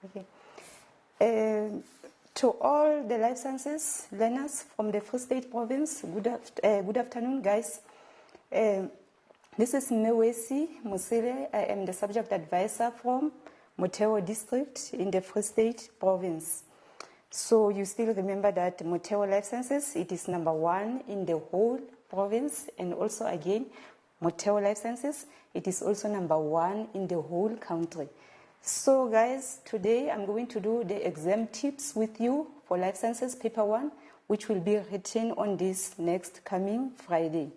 Okay. To all the life sciences learners from the Free State Province, good afternoon, guys. This is Mewesi Musile. I am the subject advisor from Motero District in the Free State Province. So you still remember that Motero Life Sciences, it is number 1 in the whole province, and also again, Motero Life Sciences, it is also number 1 in the whole country. So guys, today I'm going to do the exam tips with you for Life Sciences Paper 1, which will be written on this next coming Friday.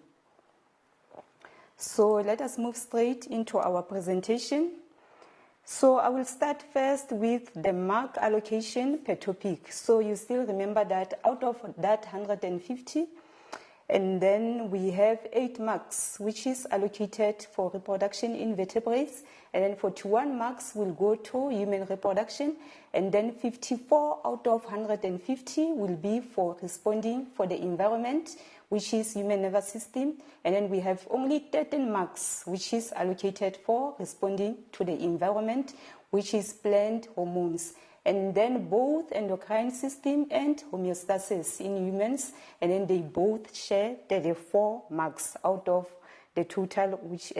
So let us move straight into our presentation. So I will start first with the mark allocation per topic. So you still remember that out of that 150, and then we have 8 marks, which is allocated for reproduction in vertebrates, and then 41 marks will go to human reproduction, and then 54 out of 150 will be for responding for the environment, which is human nervous system, and then we have only 13 marks, which is allocated for responding to the environment, which is plant hormones. And then both endocrine system and homeostasis in humans, and then they both share 34 marks out of the total, which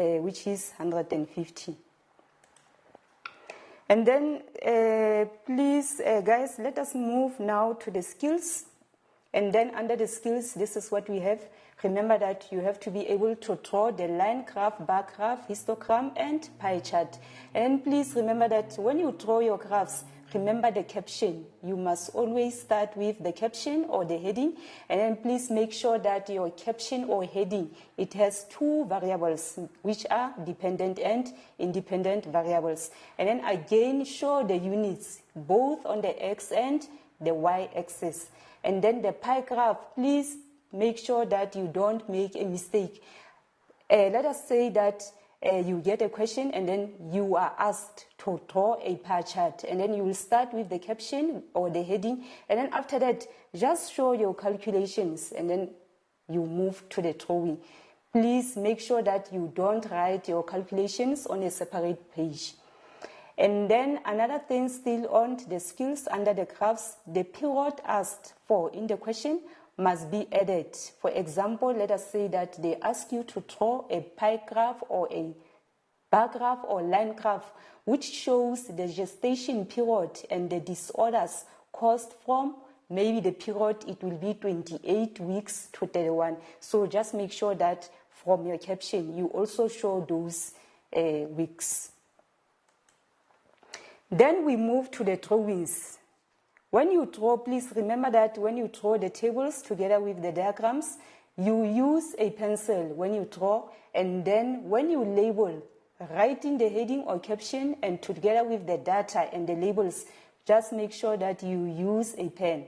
is 150. And then, please, guys, let us move now to the skills. And then under the skills, this is what we have. Remember that you have to be able to draw the line graph, bar graph, histogram, and pie chart. And please remember that when you draw your graphs, remember the caption. You must always start with the caption or the heading, and then please make sure that your caption or heading, it has 2 variables, which are dependent and independent variables. And then again, show the units, both on the X and the Y axis. And then the pie graph, please make sure that you don't make a mistake. Let us say that you get a question and then you are asked to draw a pie chart, and then you will start with the caption or the heading, and then after that just show your calculations and then you move to the drawing. Please make sure that you don't write your calculations on a separate page. And then another thing still on the skills under the graphs, the period asked for in the question must be added. For example, let us say that they ask you to draw a pie graph or a bar graph or line graph, which shows the gestation period and the disorders caused from maybe the period, it will be 28 weeks to 31. So just make sure that from your caption, you also show those weeks. Then we move to the drawings. When you draw, please remember that when you draw the tables together with the diagrams, you use a pencil when you draw, and then when you label, write in the heading or caption, and together with the data and the labels, just make sure that you use a pen.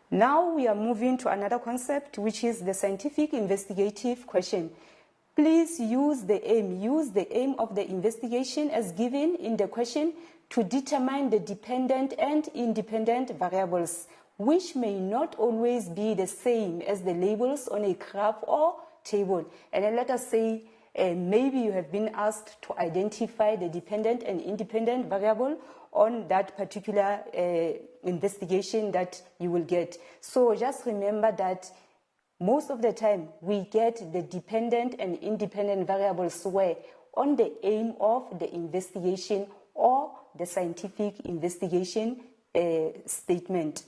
Now we are moving to another concept, which is the scientific investigative question. Please use the aim of the investigation as given in the question to determine the dependent and independent variables, which may not always be the same as the labels on a graph or table. And then let us say maybe you have been asked to identify the dependent and independent variable on that particular investigation that you will get. So just remember that most of the time, we get the dependent and independent variables where on the aim of the investigation or the scientific investigation statement.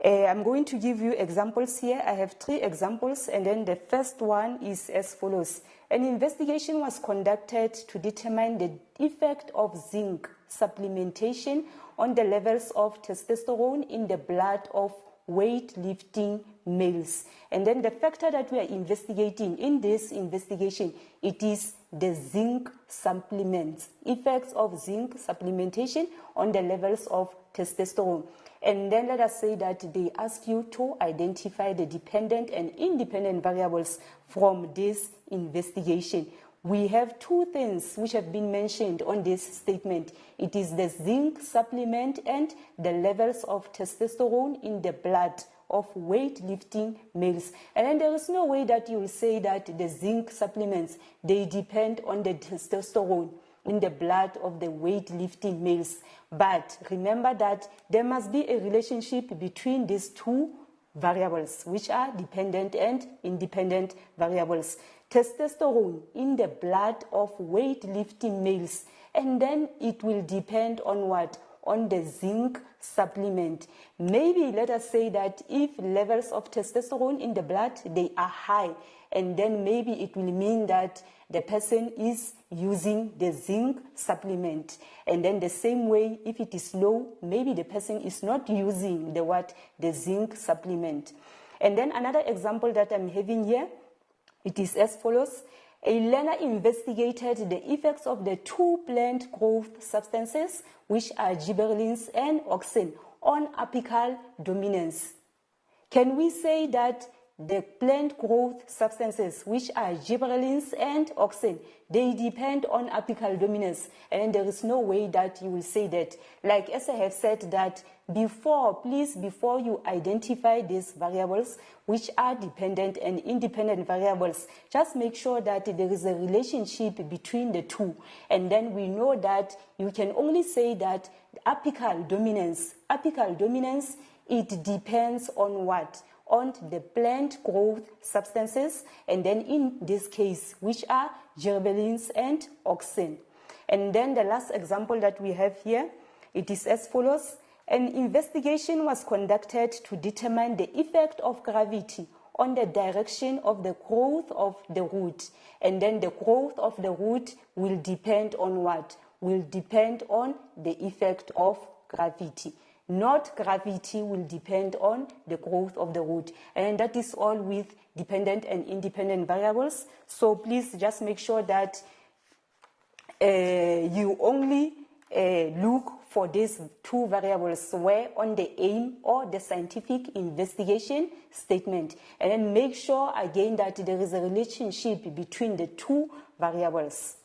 I'm going to give you examples here. I have 3 examples, and then the first one is as follows. An investigation was conducted to determine the effect of zinc supplementation on the levels of testosterone in the blood of weightlifting males. And then the factor that we are investigating in this investigation, it is the zinc supplements, effects of zinc supplementation on the levels of testosterone. And then let us say that they ask you to identify the dependent and independent variables from this investigation. We have 2 things which have been mentioned on this statement. It is the zinc supplement and the levels of testosterone in the blood of weightlifting males. And then there is no way that you will say that the zinc supplements, they depend on the testosterone. in the blood of the weightlifting males. But remember that there must be a relationship between these two variables, which are dependent and independent variables. Testosterone in the blood of weightlifting males, and then it will depend on what? On the zinc supplement. Maybe let us say that if levels of testosterone in the blood, they are high, and then maybe it will mean that the person is using the zinc supplement. And then the same way, if it is low, maybe the person is not using the zinc supplement. And then another example that I'm having here, it is as follows. A learner investigated the effects of the two plant growth substances, which are gibberellins and auxin, on apical dominance. Can we say that the plant growth substances, which are gibberellins and auxin, they depend on apical dominance? And there is no way that you will say that. Like as I have said that before you identify these variables, which are dependent and independent variables, just make sure that there is a relationship between the two. And then we know that you can only say that apical dominance, it depends on what? On the plant growth substances, and then in this case, which are gibberellins and auxin. And then the last example that we have here, it is as follows. An investigation was conducted to determine the effect of gravity on the direction of the growth of the root. And then the growth of the root will depend on what? Will depend on the effect of gravity. Not gravity will depend on the growth of the root. And that is all with dependent and independent variables. So please just make sure that you only look for these two variables where on the aim or the scientific investigation statement. And then make sure again that there is a relationship between the two variables.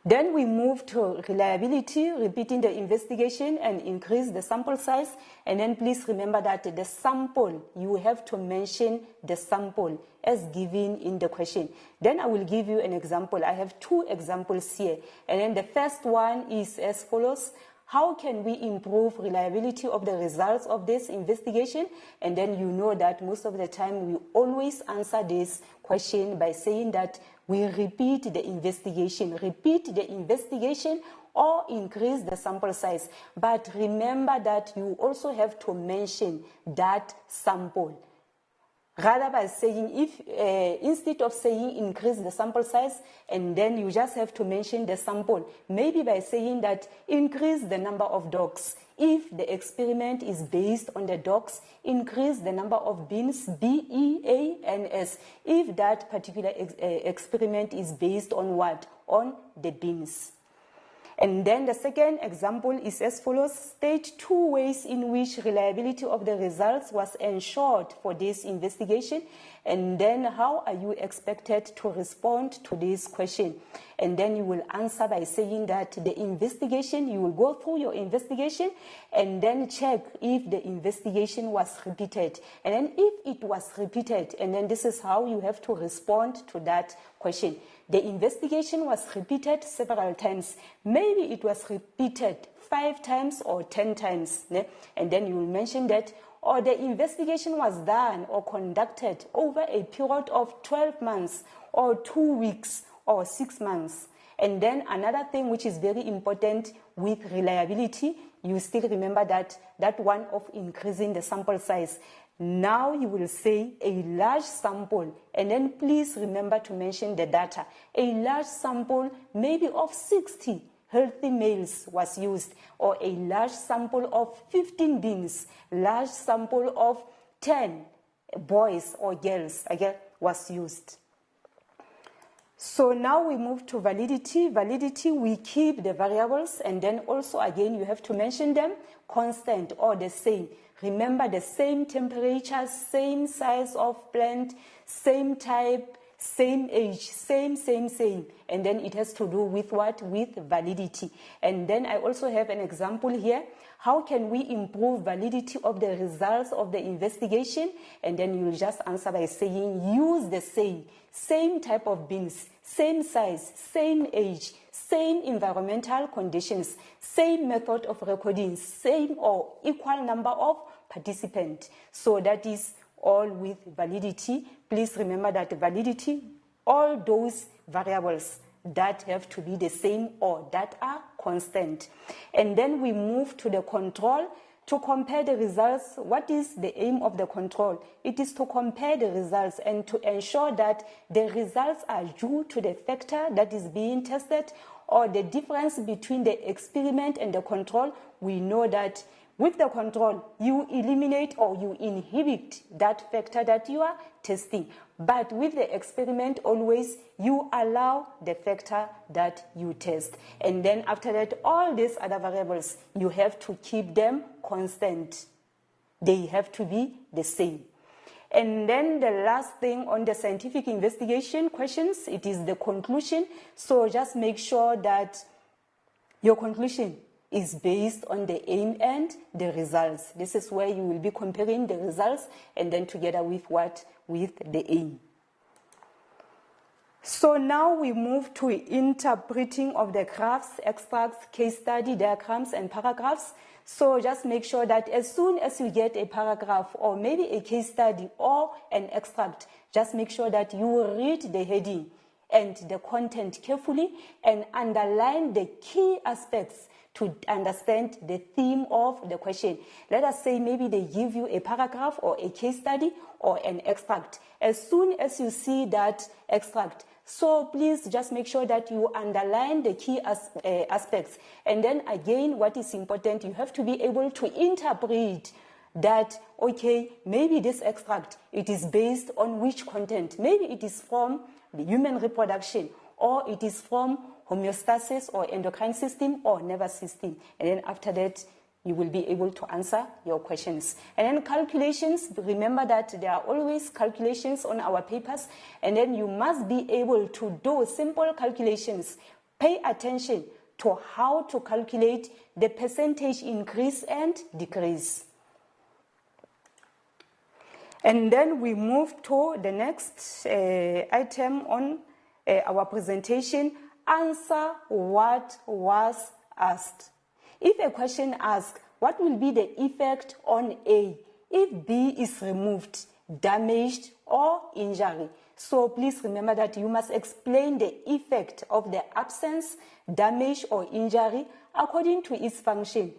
Then we move to reliability, repeating the investigation and increase the sample size. And then please remember that the sample, you have to mention the sample as given in the question. Then I will give you an example. I have two examples here. And then the first one is as follows. How can we improve reliability of the results of this investigation? And then you know that most of the time we always answer this question by saying that we repeat the investigation or increase the sample size. But remember that you also have to mention that sample. Rather by saying, instead of saying increase the sample size, and then you just have to mention the sample, maybe by saying that increase the number of dogs. If the experiment is based on the dogs, increase the number of beans, B-E-A-N-S. If that particular experiment is based on what? On the beans. And then the second example is as follows. State two ways in which reliability of the results was ensured for this investigation. And then how are you expected to respond to this question? And then you will answer by saying that the investigation, you will go through your investigation and then check if the investigation was repeated. And then if it was repeated, and then this is how you have to respond to that question. The investigation was repeated several times. Maybe it was repeated 5 times or 10 times. And then you will mention that, or the investigation was done or conducted over a period of 12 months or 2 weeks or 6 months. And then another thing which is very important with reliability, you still remember that one of increasing the sample size. Now you will say a large sample, and then please remember to mention the data. A large sample maybe of 60 healthy males was used, or a large sample of 15 beans, large sample of 10 boys or girls again was used. So now we move to validity. Validity, we keep the variables, and then also again you have to mention them constant or the same. Remember the same temperature, same size of plant, same type, same age, same. And then it has to do with what? With validity. And then I also have an example here. How can we improve validity of the results of the investigation? And then you'll just answer by saying, use the same type of beans, same size, same age, same environmental conditions, same method of recording, same or equal number of participants. So that is all with validity. Please remember that validity, all those variables that have to be the same or that are constant. And then we move to the control to compare the results. What is the aim of the control? It is to compare the results and to ensure that the results are due to the factor that is being tested or the difference between the experiment and the control. We know that with the control, you eliminate or you inhibit that factor that you are testing. But with the experiment, always you allow the factor that you test. And then after that, all these other variables, you have to keep them constant. They have to be the same. And then the last thing on the scientific investigation questions, it is the conclusion. So just make sure that your conclusion is based on the aim and the results. This is where you will be comparing the results and then together with what? With the aim. So now we move to interpreting of the graphs, extracts, case study, diagrams, and paragraphs. So just make sure that as soon as you get a paragraph or maybe a case study or an extract, just make sure that you read the heading and the content carefully and underline the key aspects to understand the theme of the question. Let us say maybe they give you a paragraph or a case study or an extract. As soon as you see that extract, so please just make sure that you underline the key aspects. And then again, what is important, you have to be able to interpret that, okay, maybe this extract, it is based on which content? Maybe it is from the human reproduction, or it is from homeostasis or endocrine system or nervous system. And then after that, you will be able to answer your questions. And then calculations, remember that there are always calculations on our papers, and then you must be able to do simple calculations. Pay attention to how to calculate the percentage increase and decrease. And then we move to the next item on our presentation. Answer what was asked. If a question asks, what will be the effect on A if B is removed, damaged, or injury? So please remember that you must explain the effect of the absence, damage, or injury according to its function.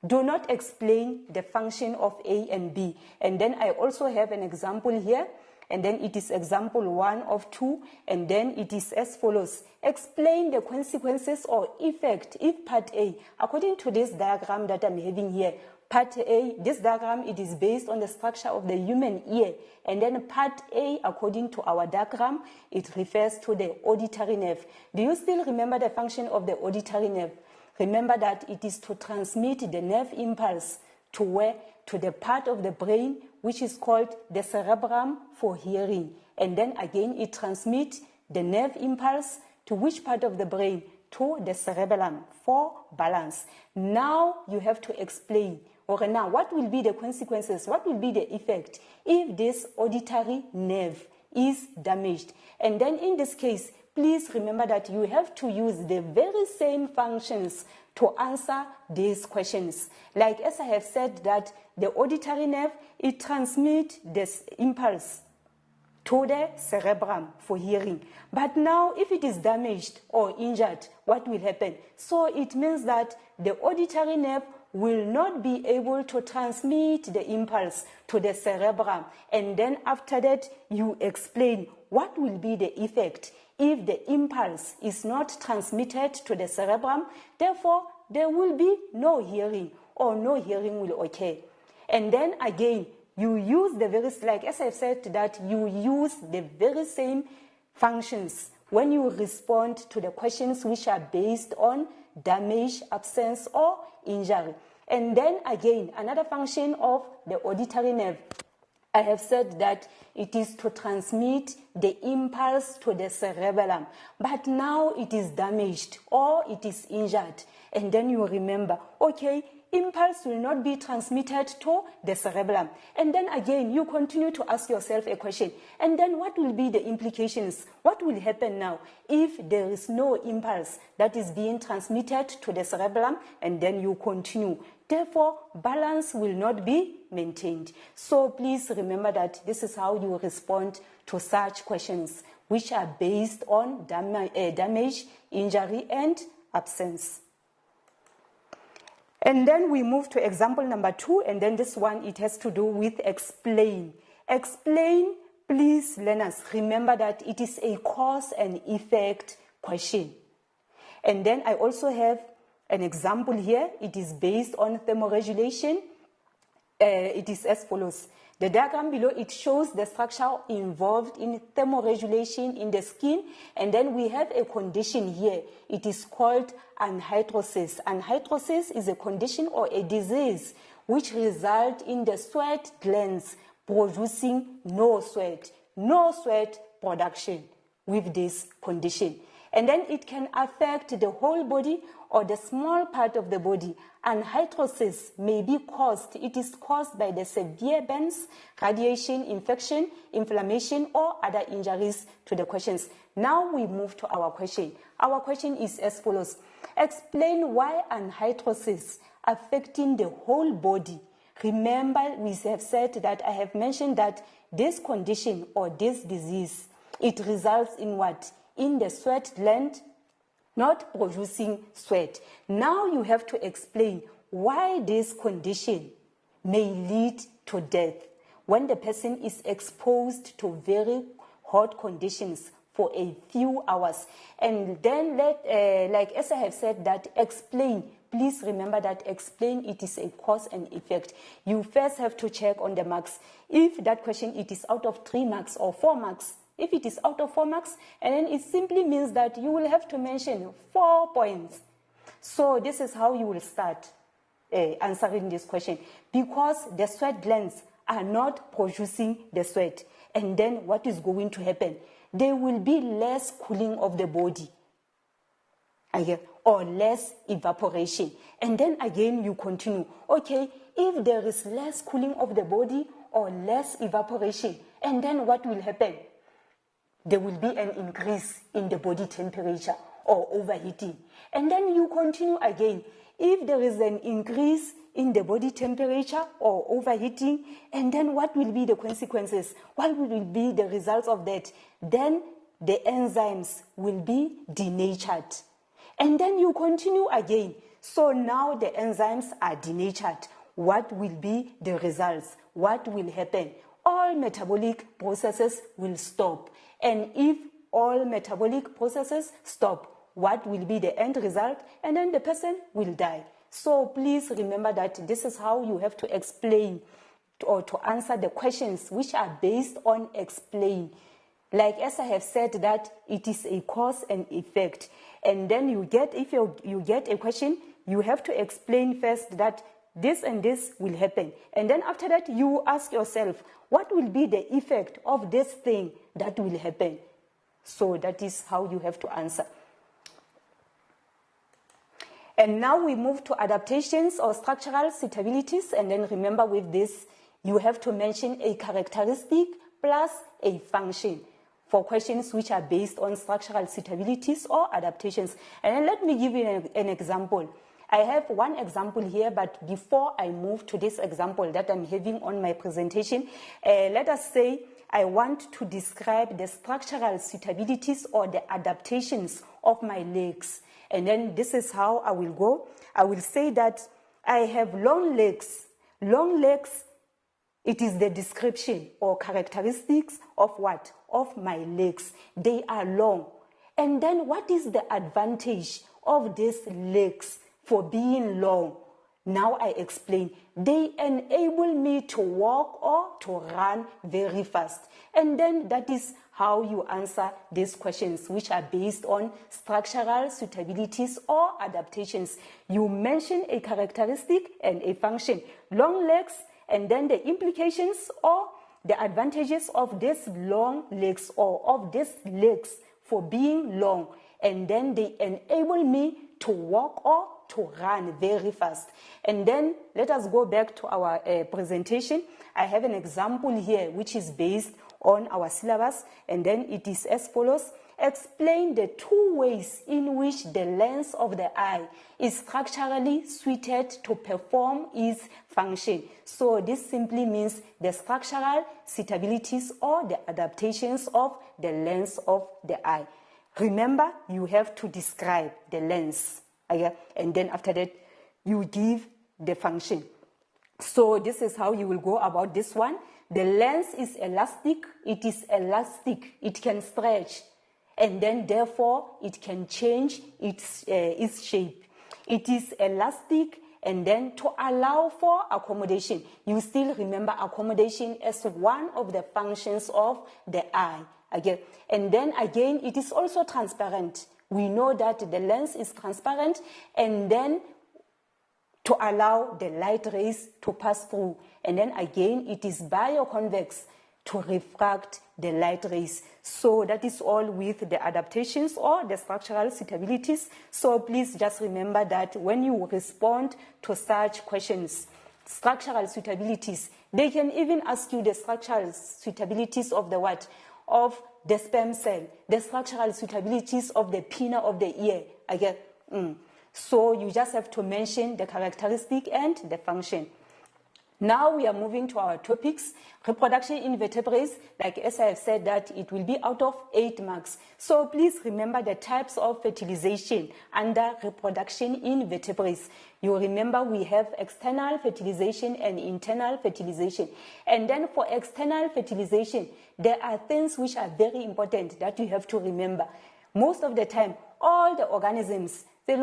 Do not explain the function of A and B. And then I also have an example here. And then it is example 1 of 2, and then it is as follows. Explain the consequences or effect if part A, according to this diagram that I'm having here. Part A, this diagram, it is based on the structure of the human ear. And then part A, according to our diagram, it refers to the auditory nerve. Do you still remember the function of the auditory nerve? Remember that it is to transmit the nerve impulse to where? To the part of the brain which is called the cerebrum for hearing. And then again, it transmits the nerve impulse to which part of the brain? To the cerebellum for balance. Now you have to explain, or now what will be the consequences, what will be the effect if this auditory nerve is damaged. And then in this case, please remember that you have to use the very same functions to answer these questions. Like as I have said that the auditory nerve, it transmits this impulse to the cerebrum for hearing. But now if it is damaged or injured, what will happen? So it means that the auditory nerve will not be able to transmit the impulse to the cerebrum. And then after that, you explain what will be the effect if the impulse is not transmitted to the cerebrum. Therefore, there will be no hearing, or no hearing will occur. And then again, you use the very, like as I said, that you use the very same functions when you respond to the questions which are based on damage, absence, or injury. And then again, another function of the auditory nerve, I have said that it is to transmit the impulse to the cerebellum, but now it is damaged or it is injured. And then you remember, okay, impulse will not be transmitted to the cerebellum. And then again, you continue to ask yourself a question. And then what will be the implications? What will happen now if there is no impulse that is being transmitted to the cerebellum? And then you continue. Therefore, balance will not be maintained. So please remember that this is how you respond to such questions, which are based on damage, injury, and absence. And then we move to example number 2, and then this one, it has to do with explain. Explain, please, learners, remember that it is a cause and effect question. And then I also have an example here. It is based on thermoregulation. It is as follows. The diagram below, it shows the structure involved in thermoregulation in the skin. And then we have a condition here. It is called anhydrosis. Anhydrosis is a condition or a disease which results in the sweat glands producing no sweat production with this condition. And then it can affect the whole body or the small part of the body. Anhydrosis may be caused, it is caused by the severe burns, radiation, infection, inflammation, or other injuries to the questions. Now we move to our question. Our question is as follows. Explain why anhydrosis affecting the whole body. Remember, we have said that I have mentioned that this condition or this disease, it results in what? In the sweat gland not producing sweat. Now you have to explain why this condition may lead to death when the person is exposed to very hot conditions for a few hours. And then like as I have said, that explain. Please remember that explain, it is a cause and effect. You first have to check on the marks. If that question, it is out of 3 marks or 4 marks, if it is out of 4 marks, and then it simply means that you will have to mention 4 points. So this is how you will start answering this question, because the sweat glands are not producing the sweat. And then what is going to happen? There will be less cooling of the body, or less evaporation. And then again you continue. Okay, if there is less cooling of the body or less evaporation, and then what will happen? There will be an increase in the body temperature or overheating. And then you continue again. If there is an increase in the body temperature or overheating, and then what will be the consequences? What will be the results of that? Then the enzymes will be denatured. And then you continue again. So now the enzymes are denatured. What will be the results? What will happen? All metabolic processes will stop. And if all metabolic processes stop, what will be the end result? And then the person will die. So please remember that this is how you have to explain or to answer the questions which are based on explain. Like as I have said, that it is a cause and effect. And then you get, if you get a question, you have to explain first that this and this will happen. And then after that, you ask yourself, what will be the effect of this thing that will happen? So that is how you have to answer. And now we move to adaptations or structural suitabilities. And then remember with this, you have to mention a characteristic plus a function for questions which are based on structural suitabilities or adaptations. And then let me give you an example. I have one example here, but before I move to this example that I'm having on my presentation, let us say I want to describe the structural suitabilities or the adaptations of my legs. And then this is how I will go. I will say that I have long legs. Long legs, it is the description or characteristics of what? Of my legs. They are long. And then what is the advantage of these legs for being long? Now I explain. They enable me to walk or to run very fast. And then that is how you answer these questions, which are based on structural suitabilities or adaptations. You mention a characteristic and a function. Long legs, and then the implications or the advantages of these long legs or of these legs for being long, and then they enable me to walk or to run very fast. And then let us go back to our presentation. I have an example here which is based on our syllabus, and then it is as follows. Explain the two ways in which the lens of the eye is structurally suited to perform its function. So this simply means the structural suitabilities or the adaptations of the lens of the eye. Remember, you have to describe the lens, okay? And then after that, you give the function. So this is how you will go about this one. The lens is elastic. It is elastic. It can stretch. And then, therefore, it can change its shape. It is elastic, and then to allow for accommodation. You still remember accommodation as one of the functions of the eye. Again. And then, again, it is also transparent. We know that the lens is transparent, and then to allow the light rays to pass through. And then, again, it is bioconvex to refract the light rays. So that is all with the adaptations or the structural suitabilities. So please just remember that when you respond to such questions, structural suitabilities, they can even ask you the structural suitabilities of the what? Of the sperm cell, the structural suitabilities of the pinna of the ear. Again, So you just have to mention the characteristic and the function. Now we are moving to our topics. Reproduction in vertebrates, like as I have said that it will be out of 8 marks. So please remember the types of fertilization under reproduction in vertebrates. You remember we have external fertilization and internal fertilization. And then for external fertilization, there are things which are very important that you have to remember. Most of the time, all the organisms, they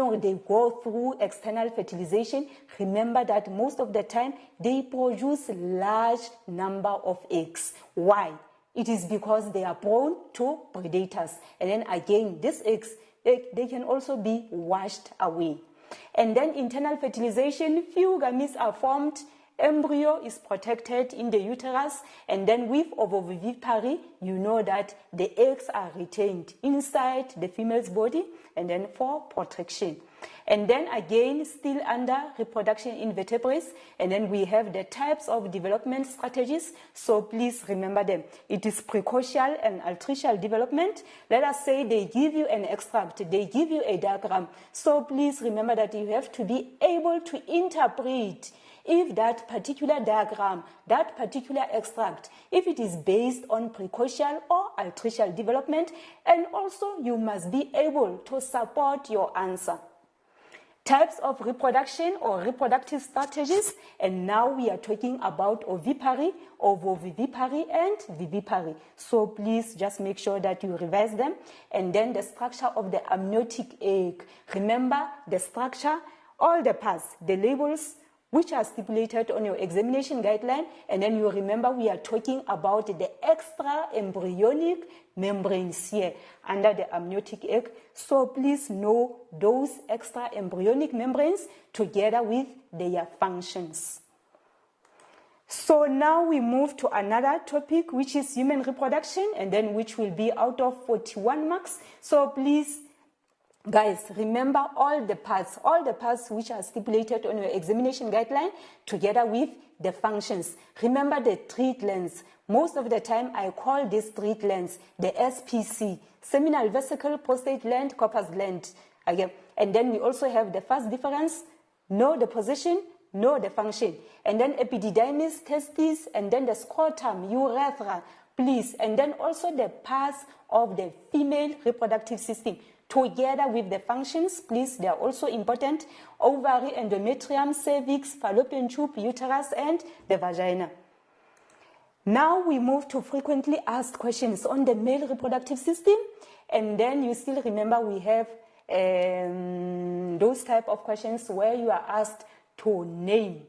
go through external fertilization. Remember that most of the time they produce large number of eggs. Why? It is because they are prone to predators. And then again, these eggs, they can also be washed away. And then internal fertilization, few gametes are formed, embryo is protected in the uterus, and then with ovovivipary, you know that the eggs are retained inside the female's body, and then for protection. And then again, still under reproduction in vertebrates, and then we have the types of development strategies. So please remember them. It is precocial and altricial development. Let us say they give you an extract, they give you a diagram. So please remember that you have to be able to interpret if that particular diagram, that particular extract, if it is based on precocial or altricial development, and also you must be able to support your answer. Types of reproduction or reproductive strategies, and now we are talking about ovipary, ovovivipary, and vivipary. So please just make sure that you revise them. And then the structure of the amniotic egg. Remember the structure, all the parts, the labels, which are stipulated on your examination guideline, and then you remember we are talking about the extra embryonic membranes here under the amniotic egg. So please know those extra embryonic membranes together with their functions. So now we move to another topic, which is human reproduction, and then which will be out of 41 marks. So please, guys, remember all the parts which are stipulated on your examination guideline together with the functions. Remember the treat lens. Most of the time I call this treat lens the SPC, seminal vesicle prostate gland, corpus gland. Again. And then we also have the first difference, know the position, know the function. And then epididymis, testes, and then the scrotum, urethra, please. And then also the parts of the female reproductive system. Together with the functions, please, they are also important. Ovary, endometrium, cervix, fallopian tube, uterus, and the vagina. Now we move to frequently asked questions on the male reproductive system. And then you still remember we have those type of questions where you are asked to name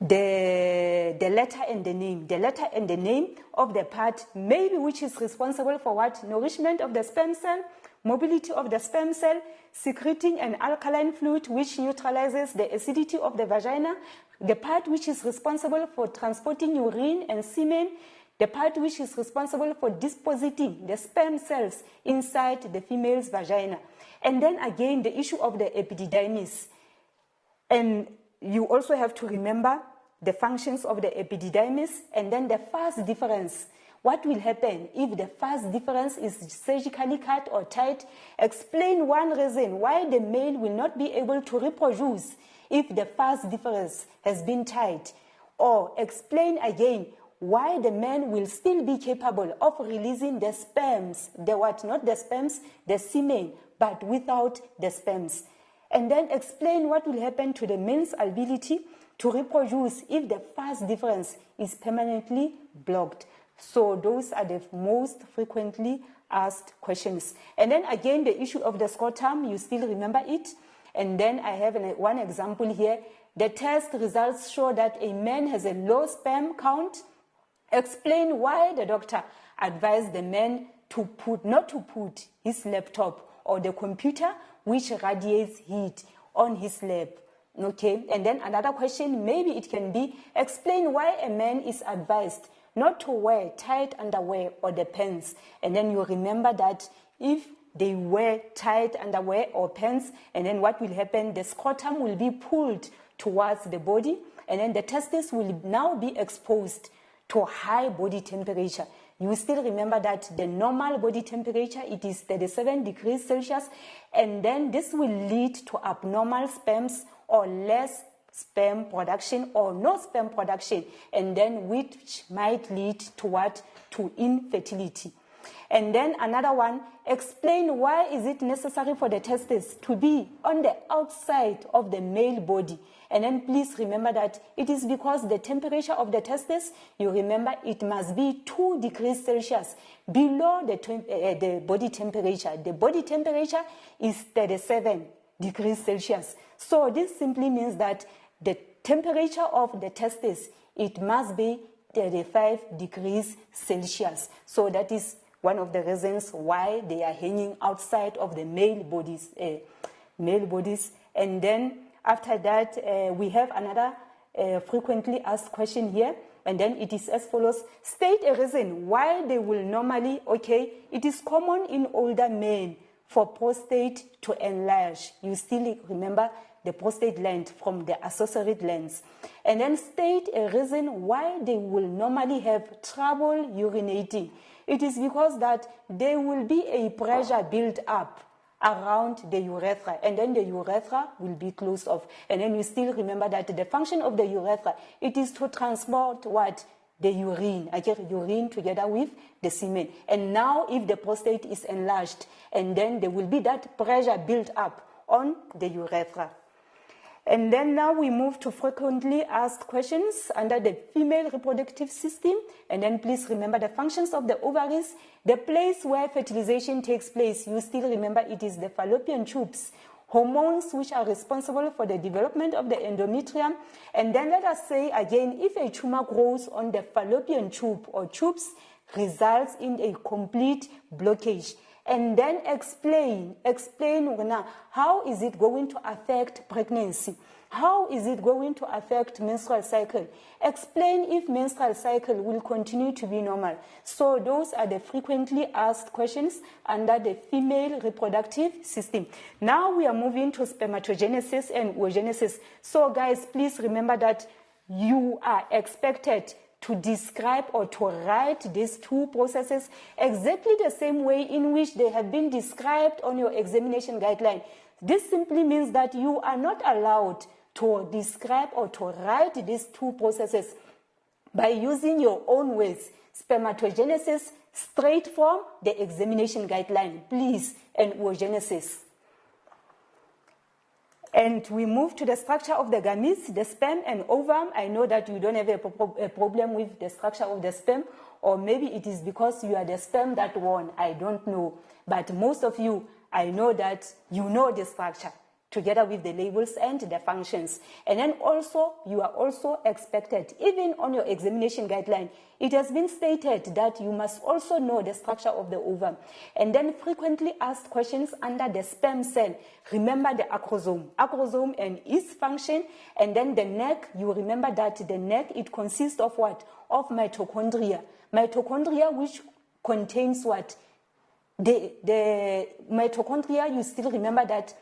the letter and the name of the part maybe which is responsible for what? Nourishment of the sperm cell, mobility of the sperm cell, secreting an alkaline fluid which neutralizes the acidity of the vagina, the part which is responsible for transporting urine and semen, the part which is responsible for depositing the sperm cells inside the female's vagina. And then again, the issue of the epididymis. And you also have to remember the functions of the epididymis and then the phase difference. What will happen if the phase difference is surgically cut or tied? Explain one reason why the male will not be able to reproduce if the phase difference has been tied. Or explain again why the man will still be capable of releasing the sperms, the what? Not the sperms, the semen, but without the sperms. And then explain what will happen to the male's ability to reproduce if the phase difference is permanently blocked. So those are the most frequently asked questions. And then again, the issue of the scrotum, you still remember it. And then I have one example here. The test results show that a man has a low sperm count. Explain why the doctor advised the man to not to put his laptop or the computer which radiates heat on his lap. Okay, and then another question, maybe it can be, explain why a man is advised not to wear tight underwear or the pants. And then you remember that if they wear tight underwear or pants, and then what will happen? The scrotum will be pulled towards the body, and then the testes will now be exposed to high body temperature. You still remember that the normal body temperature, it is 37 degrees Celsius, and then this will lead to abnormal sperms or less sperm production or no sperm production, and then which might lead to what? To infertility. And then another one, explain why is it necessary for the testes to be on the outside of the male body. And then please remember that it is because the temperature of the testes, you remember it must be 2 degrees Celsius below the body temperature. The body temperature is 37 degrees Celsius. So this simply means that the temperature of the testes, it must be 35 degrees Celsius. So that is one of the reasons why they are hanging outside of the male bodies. And then after that, we have another frequently asked question here. And then it is as follows. State a reason why they will normally, okay, it is common in older men for prostate to enlarge. You still remember the prostate gland from the accessory glands. And then state a reason why they will normally have trouble urinating. It is because that there will be a pressure built up around the urethra, and then the urethra will be closed off. And then you still remember that the function of the urethra, it is to transport what? The urine. I get urine together with the semen. And now if the prostate is enlarged, and then there will be that pressure built up on the urethra. And then now we move to frequently asked questions under the female reproductive system. And then please remember the functions of the ovaries, the place where fertilization takes place. You still remember it is the fallopian tubes, hormones which are responsible for the development of the endometrium. And then let us say again, if a tumor grows on the fallopian tube or tubes, results in a complete blockage. And then explain now, how is it going to affect pregnancy? How is it going to affect menstrual cycle? Explain if menstrual cycle will continue to be normal. So those are the frequently asked questions under the female reproductive system. Now we are moving to spermatogenesis and oogenesis. So guys, please remember that you are expected to describe or to write these two processes exactly the same way in which they have been described on your examination guideline. This simply means that you are not allowed to describe or to write these two processes by using your own words. Spermatogenesis straight from the examination guideline, please, and oogenesis. And we move to the structure of the gametes, the sperm and ovum. I know that you don't have a problem with the structure of the sperm, or maybe it is because you are the sperm that won. I don't know. But most of you, I know that you know the structure. together with the labels and the functions. And then also, you are also expected, even on your examination guideline, it has been stated that you must also know the structure of the ovum. And then frequently asked questions under the sperm cell. Remember the acrosome and its function. And then the neck, you remember that the neck, it consists of what? Of mitochondria. Mitochondria which contains what? The mitochondria, you still remember that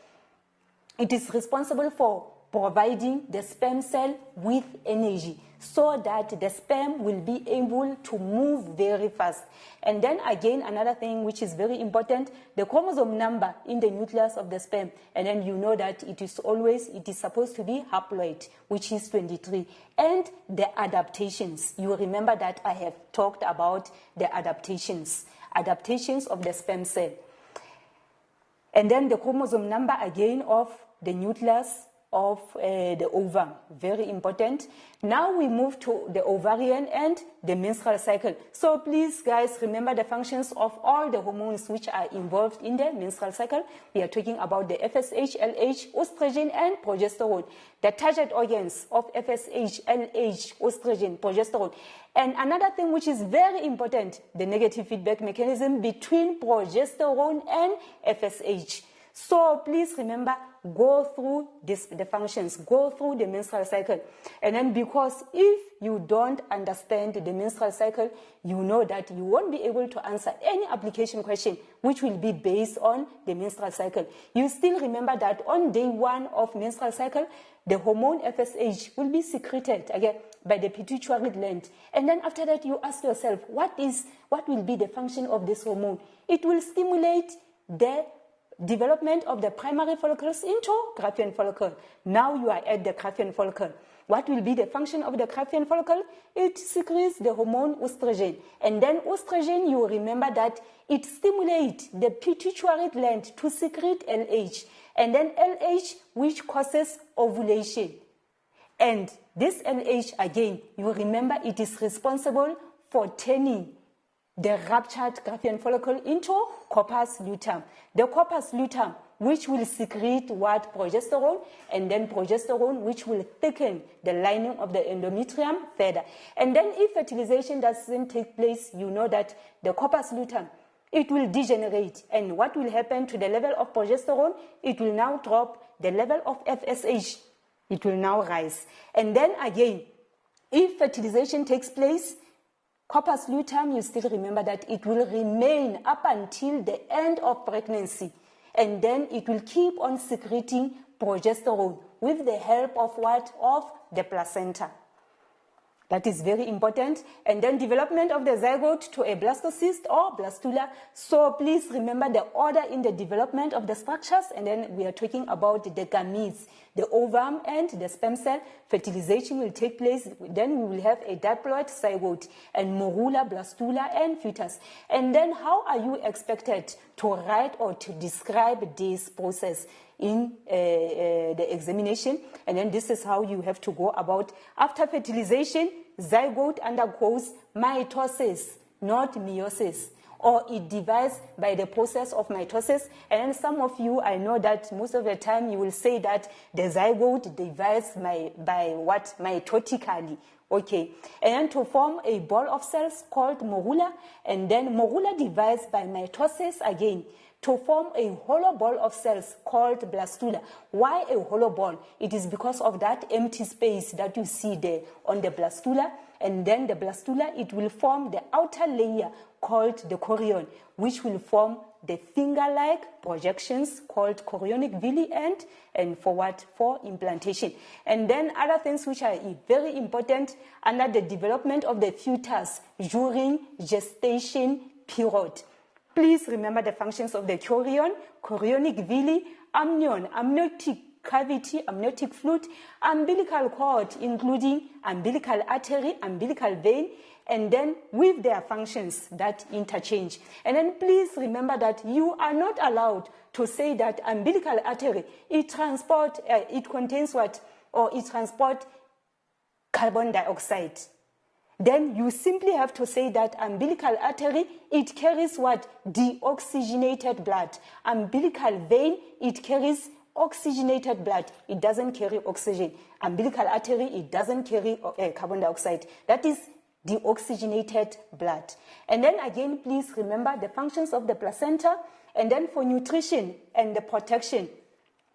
it is responsible for providing the sperm cell with energy so that the sperm will be able to move very fast. And then again, another thing which is very important, the chromosome number in the nucleus of the sperm. And then you know that it is supposed to be haploid, which is 23. And the adaptations. You remember that I have talked about the adaptations of the sperm cell. And then the chromosome number again of the nucleus of the ovum. Very important. Now we move to the ovarian and the menstrual cycle. So please, guys, remember the functions of all the hormones which are involved in the menstrual cycle. We are talking about the FSH, LH, estrogen, and progesterone. The target organs of FSH, LH, estrogen, progesterone. And another thing which is very important, the negative feedback mechanism between progesterone and FSH. So please remember, go through the functions, go through the menstrual cycle. And then because if you don't understand the menstrual cycle, you know that you won't be able to answer any application question which will be based on the menstrual cycle. You still remember that on day 1 of menstrual cycle, the hormone FSH will be secreted again by the pituitary gland. And then after that, you ask yourself, what will be the function of this hormone? It will stimulate the development of the primary follicles into Graafian follicle. Now you are at the Graafian follicle. What will be the function of the Graafian follicle? It secretes the hormone estrogen. And then estrogen, you remember that it stimulates the pituitary gland to secrete LH. And then LH, which causes ovulation. And this LH, again, you remember it is responsible for turning the ruptured Graafian follicle into corpus luteum. The corpus luteum, which will secrete what? Progesterone, and then progesterone, which will thicken the lining of the endometrium further. And then if fertilization doesn't take place, you know that the corpus luteum, it will degenerate. And what will happen to the level of progesterone? It will now drop. The level of FSH, it will now rise. And then again, if fertilization takes place, corpus luteum, you still remember that it will remain up until the end of pregnancy. And then it will keep on secreting progesterone with the help of what? Of the placenta. That is very important. And then development of the zygote to a blastocyst or blastula. So please remember the order in the development of the structures. And then we are talking about the gametes, the ovum and the sperm cell. Fertilization will take place. Then we will have a diploid zygote and morula, blastula, and fetus. And then how are you expected to write or to describe this process in the examination? And then this is how you have to go about. After fertilization, zygote undergoes mitosis, not meiosis, or it divides by the process of mitosis. And some of you, I know that most of the time you will say that the zygote divides by what? Mitotically. Okay. And then to form a ball of cells called morula, and then morula divides by mitosis again to form a hollow ball of cells called blastula. Why a hollow ball? It is because of that empty space that you see there on the blastula. And then the blastula, it will form the outer layer called the chorion, which will form the finger-like projections called chorionic villi and for what? For implantation. And then other things which are very important under the development of the fetus during gestation period. Please remember the functions of the chorion, chorionic villi, amnion, amniotic cavity, amniotic fluid, umbilical cord, including umbilical artery, umbilical vein, and then with their functions that interchange. And then please remember that you are not allowed to say that umbilical artery, it contains what? Or it transports carbon dioxide. Then you simply have to say that umbilical artery, it carries what? Deoxygenated blood. Umbilical vein, it carries oxygenated blood. It doesn't carry oxygen. Umbilical artery, it doesn't carry carbon dioxide. That is deoxygenated blood. And then again, please remember the functions of the placenta. And then for nutrition and the protection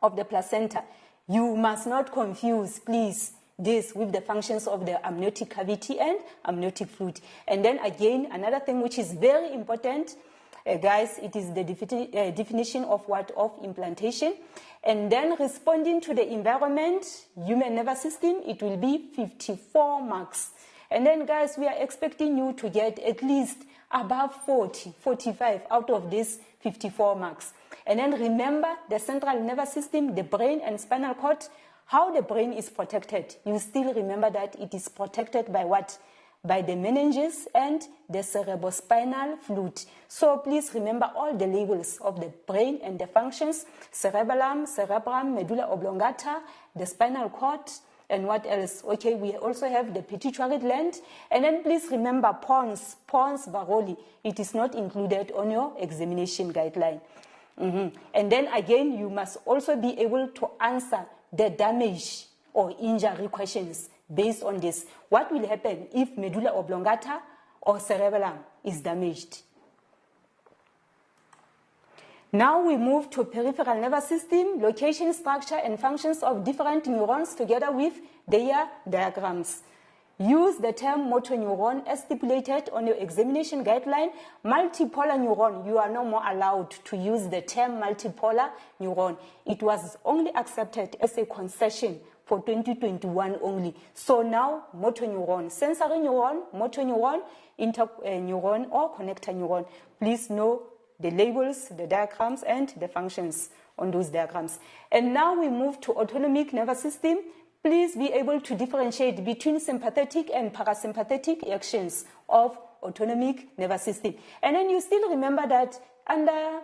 of the placenta, you must not confuse, please, this with the functions of the amniotic cavity and amniotic fluid. And then again, another thing which is very important, guys, it is the definition of what? Of implantation. And then responding to the environment, human nervous system, it will be 54 marks. And then, guys, we are expecting you to get at least above 40, 45 out of these 54 marks. And then remember the central nervous system, the brain and spinal cord, how the brain is protected. You still remember that it is protected by what? By the meninges and the cerebrospinal fluid. So please remember all the labels of the brain and the functions: cerebellum, cerebrum, medulla oblongata, the spinal cord, and what else? Okay, we also have the pituitary gland. And then please remember pons varoli. It is not included on your examination guideline. And then again, you must also be able to answer the damage or injury questions based on this. What will happen if medulla oblongata or cerebellum is damaged? Now we move to peripheral nervous system, location, structure, and functions of different neurons together with their diagrams. Use the term motor neuron as stipulated on your examination guideline. Multipolar neuron, you are no more allowed to use the term multipolar neuron. It was only accepted as a concession for 2021 only. So now, motor neuron, sensory neuron, motor neuron, interneuron or connector neuron. Please know the labels, the diagrams, and the functions on those diagrams. And now we move to autonomic nervous system. Please be able to differentiate between sympathetic and parasympathetic actions of autonomic nervous system. And then you still remember that under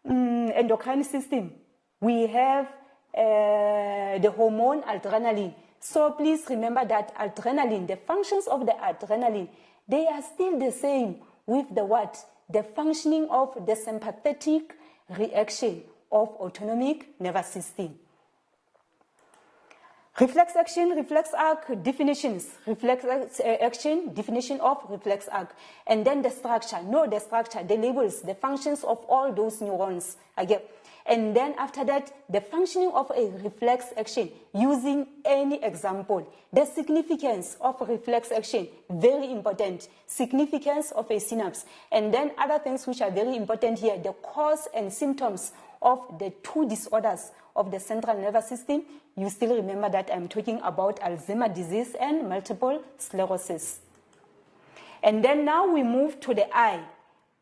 endocrine system, we have the hormone adrenaline. So please remember that adrenaline, the functions of the adrenaline, they are still the same with the what? The functioning of the sympathetic reaction of autonomic nervous system. Reflex action, reflex arc, definitions. Reflex action, definition of reflex arc. And then the structure. Know the structure, the labels, the functions of all those neurons. Again. And then after that, the functioning of a reflex action using any example. The significance of a reflex action, very important. Significance of a synapse. And then other things which are very important here, the cause and symptoms of the two disorders of the central nervous system. You still remember that I'm talking about Alzheimer's disease and multiple sclerosis. And then now we move to the eye.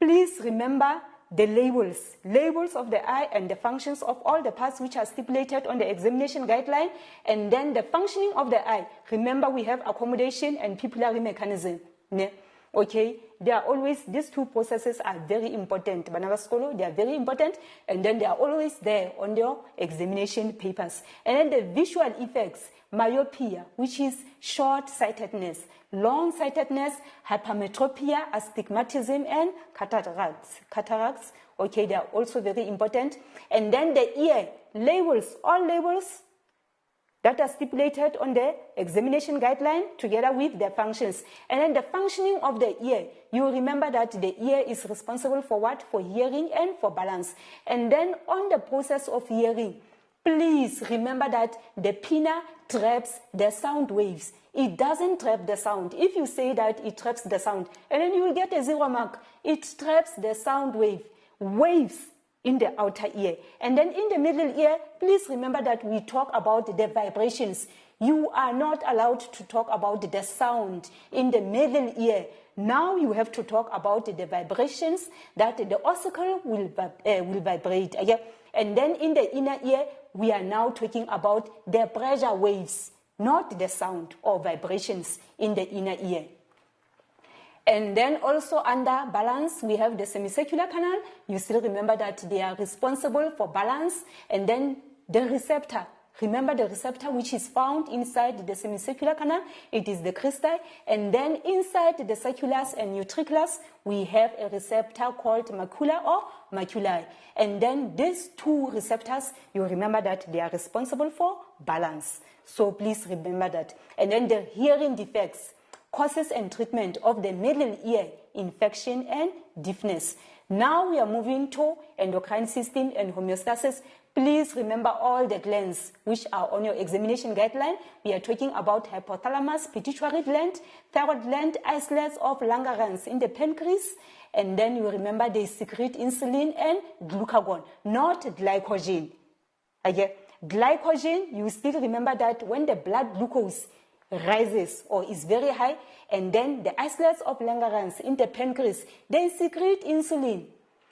Please remember the labels of the eye and the functions of all the parts which are stipulated on the examination guideline. And then the functioning of the eye. Remember, we have accommodation and pupillary mechanism. Okay, they are always, these two processes are very important. Banavaskolo, they are very important, and then they are always there on your examination papers. And then the visual effects, myopia, which is short-sightedness, long-sightedness, hypermetropia, astigmatism, and cataracts. Okay, they are also very important. And then the ear, labels, all labels that are stipulated on the examination guideline together with their functions. And then the functioning of the ear, you remember that the ear is responsible for what? For hearing and for balance. And then on the process of hearing, please remember that the pinna traps the sound waves. It doesn't trap the sound. If you say that it traps the sound, and then you will get a 0 mark. It traps the sound waves in the outer ear. And then in the middle ear, please remember that we talk about the vibrations. You are not allowed to talk about the sound in the middle ear. Now you have to talk about the vibrations that the ossicle will vibrate. And then in the inner ear, we are now talking about the pressure waves, not the sound or vibrations in the inner ear. And then also under balance, we have the semicircular canal. You still remember that they are responsible for balance. And then the receptor, Remember the receptor which is found inside the semicircular canal, it is the cristae, and then inside the circulus and utriculus, we have a receptor called macula or maculae. And then these two receptors, you remember that they are responsible for balance. So please remember that. And then the hearing defects, causes and treatment of the middle ear infection and deafness. Now we are moving to endocrine system and homeostasis. Please remember all the glands which are on your examination guideline. We are talking about hypothalamus, pituitary gland, thyroid gland, islets of Langerhans in the pancreas, and then you remember they secrete insulin and glucagon, not glycogen. Again, glycogen, you still remember that when the blood glucose rises or is very high, and then the islets of Langerhans in the pancreas, they secrete insulin.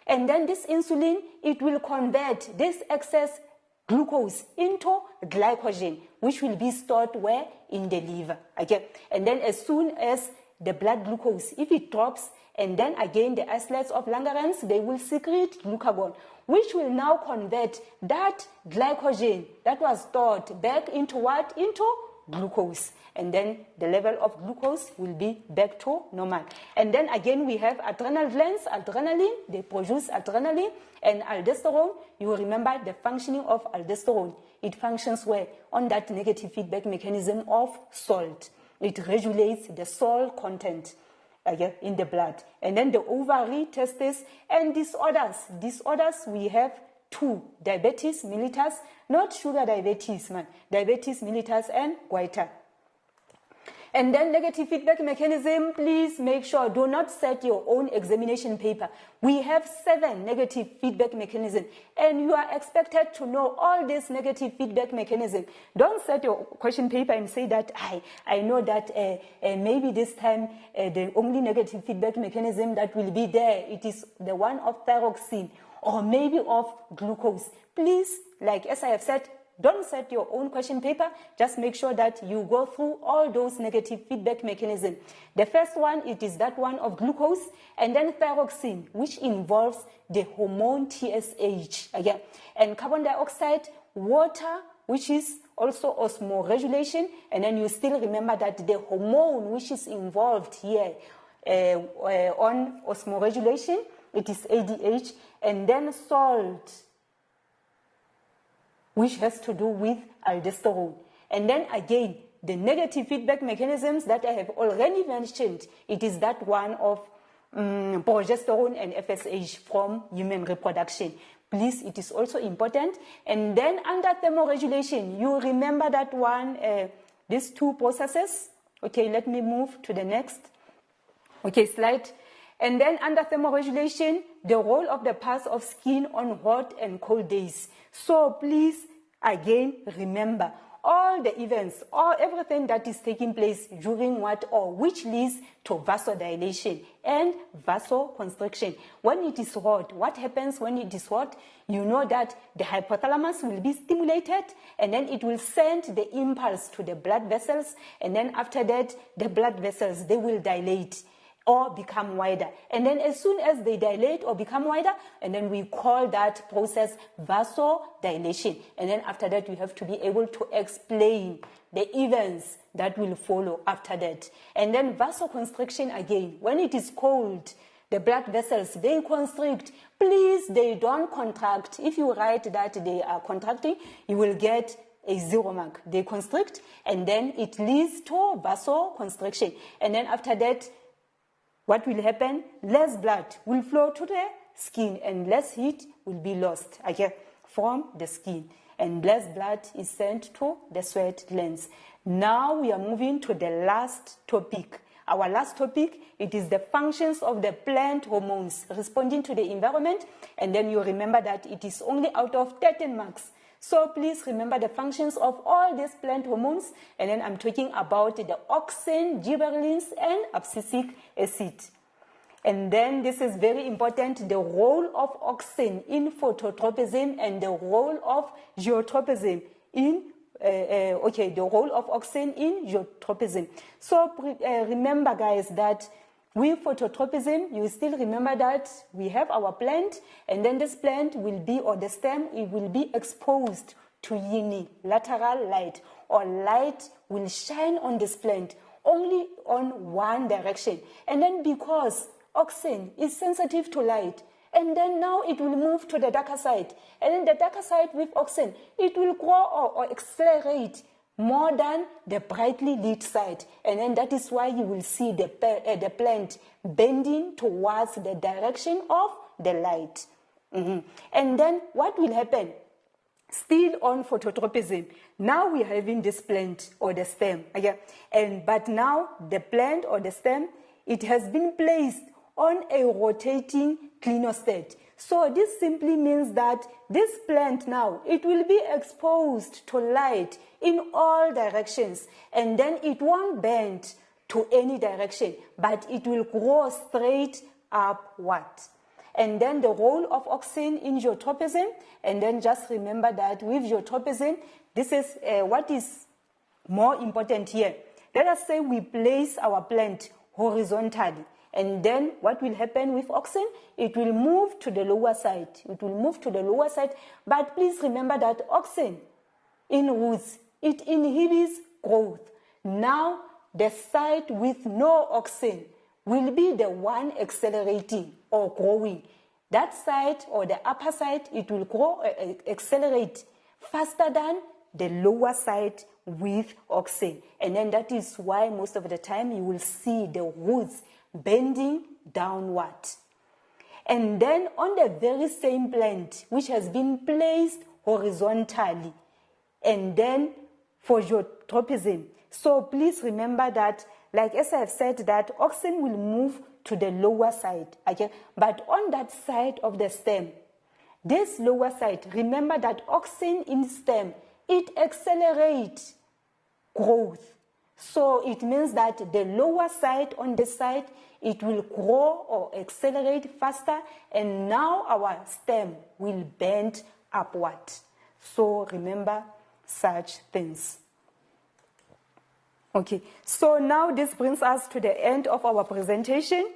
And then this insulin, it will convert this excess glucose into glycogen, which will be stored where? In the liver. Okay? And then as soon as the blood glucose, if it drops, and then again the islets of Langerhans, they will secrete glucagon, which will now convert that glycogen that was stored back into what? Into glucose. And then the level of glucose will be back to normal. And then again we have adrenal glands, adrenaline, they produce adrenaline, and aldosterone. You remember the functioning of aldosterone. It functions where? On that negative feedback mechanism of salt. It regulates the salt content in the blood. And then the ovary, testes, and disorders. Disorders we have two: diabetes mellitus, not sugar diabetes, man. Diabetes mellitus and goiter. And then negative feedback mechanism, please make sure, do not set your own examination paper. We have 7 negative feedback mechanisms, and you are expected to know all these negative feedback mechanisms. Don't set your question paper and say that, I know that maybe this time the only negative feedback mechanism that will be there, it is the one of thyroxine, or maybe of glucose. Please, like as I have said, don't set your own question paper. Just make sure that you go through all those negative feedback mechanisms. The first one, it is that one of glucose, and then thyroxine, which involves the hormone TSH. Again, and carbon dioxide, water, which is also osmoregulation, and then you still remember that the hormone which is involved here on osmoregulation, it is ADH, and then salt, which has to do with aldosterone. And then again, the negative feedback mechanisms that I have already mentioned, it is that one of progesterone and FSH from human reproduction. Please, it is also important. And then under thermoregulation, you remember that one, these two processes. Okay, let me move to the next. Okay, slide. And then under thermoregulation, the role of the pulse of skin on hot and cold days. So please, again, remember all the events, everything that is taking place during what or which leads to vasodilation and vasoconstriction. When it is hot, what happens when it is hot? You know that the hypothalamus will be stimulated, and then it will send the impulse to the blood vessels, and then after that, the blood vessels, they will dilate or become wider. And then as soon as they dilate or become wider, and then we call that process vasodilation. And then after that, you have to be able to explain the events that will follow after that. And then vasoconstriction again. When it is cold, the blood vessels, they constrict. Please, they don't contract. If you write that they are contracting, you will get a 0 mark. They constrict, and then it leads to vasoconstriction. And then after that, what will happen? Less blood will flow to the skin, and less heat will be lost from the skin. And less blood is sent to the sweat glands. Now we are moving to the last topic. Our last topic, it is the functions of the plant hormones responding to the environment. And then you remember that it is only out of 13 marks. So please remember the functions of all these plant hormones. And then I'm talking about the auxin, gibberellins, and abscisic acid. And then this is very important, the role of auxin in phototropism and the role of geotropism in the role of auxin in geotropism. So remember, guys, that with phototropism, you still remember that we have our plant, and then this plant will be, or the stem, it will be exposed to unilateral light, or light will shine on this plant only on one direction. And then because auxin is sensitive to light, and then now it will move to the darker side. And then the darker side with auxin, it will grow or accelerate more than the brightly lit side. And then that is why you will see the plant bending towards the direction of the light. And then what will happen? Still on phototropism. Now we are having this plant or the stem. Okay? But now the plant or the stem, it has been placed on a rotating clinostat. So this simply means that this plant now, it will be exposed to light in all directions, and then it won't bend to any direction, but it will grow straight upward. And then the role of auxin in geotropism, and then just remember that with geotropism, this is what is more important here. Let us say we place our plant horizontally, and then what will happen with auxin? It will move to the lower side. It will move to the lower side, but please remember that auxin in roots, it inhibits growth. Now, the side with no auxin will be the one accelerating or growing. That side or the upper side, it will grow, accelerate faster than the lower side with auxin. And then that is why most of the time you will see the roots bending downward. And then on the very same plant, which has been placed horizontally, and then for geotropism. So please remember that, like as I have said, that auxin will move to the lower side, okay? But on that side of the stem, this lower side, remember that auxin in stem, it accelerates growth. So it means that the lower side on the side, it will grow or accelerate faster, and now our stem will bend upward. So remember such things. Okay, so now this brings us to the end of our presentation.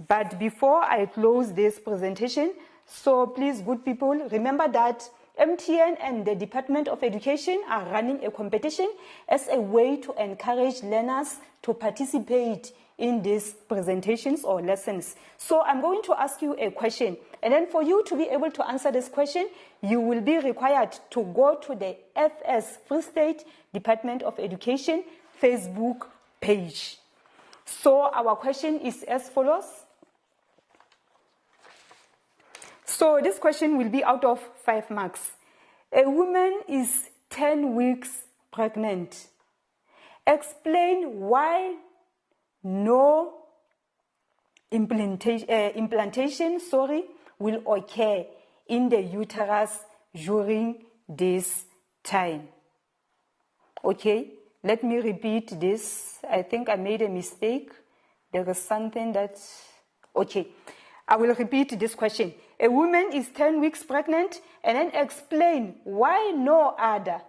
But before I close this presentation, so please, good people, remember that MTN and the Department of Education are running a competition as a way to encourage learners to participate in these presentations or lessons. So I'm going to ask you a question, and then for you to be able to answer this question, you will be required to go to the FS Free State Department of Education Facebook page. So our question is as follows. So this question will be out of 5 marks. A woman is 10 weeks pregnant. Explain why no implantation will occur in the uterus during this time. Okay, let me repeat this. I think I made a mistake. There is something that... Okay, I will repeat this question. A woman is 10 weeks pregnant, and then explain why no other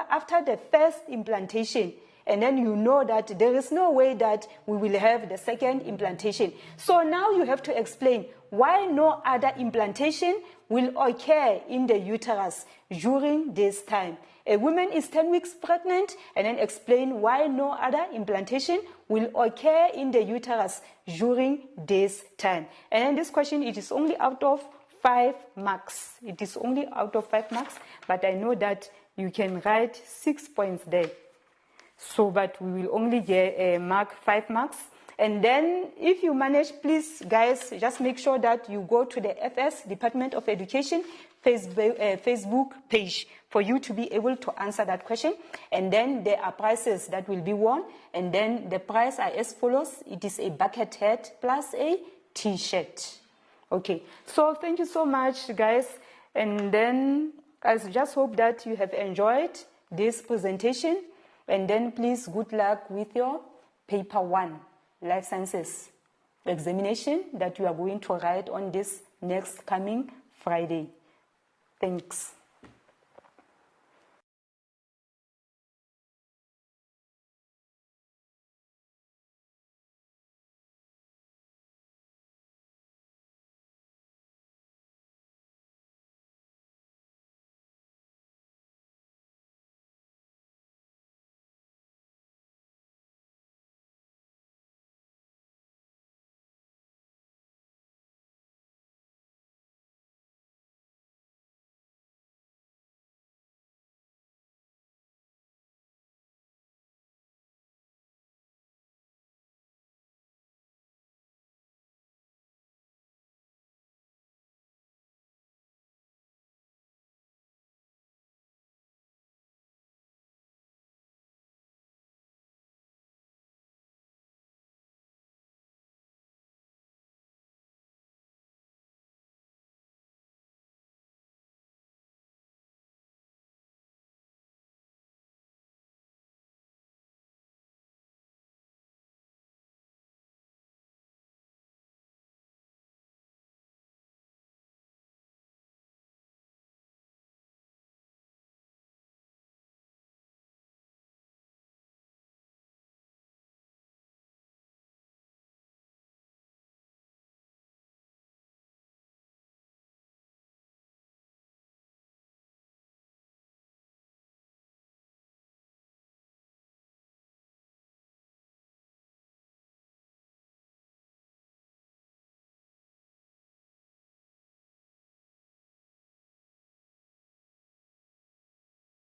after the first implantation. And then you know that there is no way that we will have the second implantation. So now you have to explain why no other implantation will occur in the uterus during this time. A woman is 10 weeks pregnant, and then explain why no other implantation will occur in the uterus during this time. And then this question, it is only out of 5 marks. It is only out of 5 marks, but I know that you can write 6 points there. So, but we will only get mark 5 marks. And then if you manage, please, guys, just make sure that you go to the FS, Department of Education, Facebook page for you to be able to answer that question. And then there are prizes that will be won. And then the prize are as follows. It is a bucket hat plus a t-shirt. Okay. So thank you so much, guys. And then I just hope that you have enjoyed this presentation. And then please, good luck with your paper 1, Life Sciences examination that you are going to write on this next coming Friday. Thanks.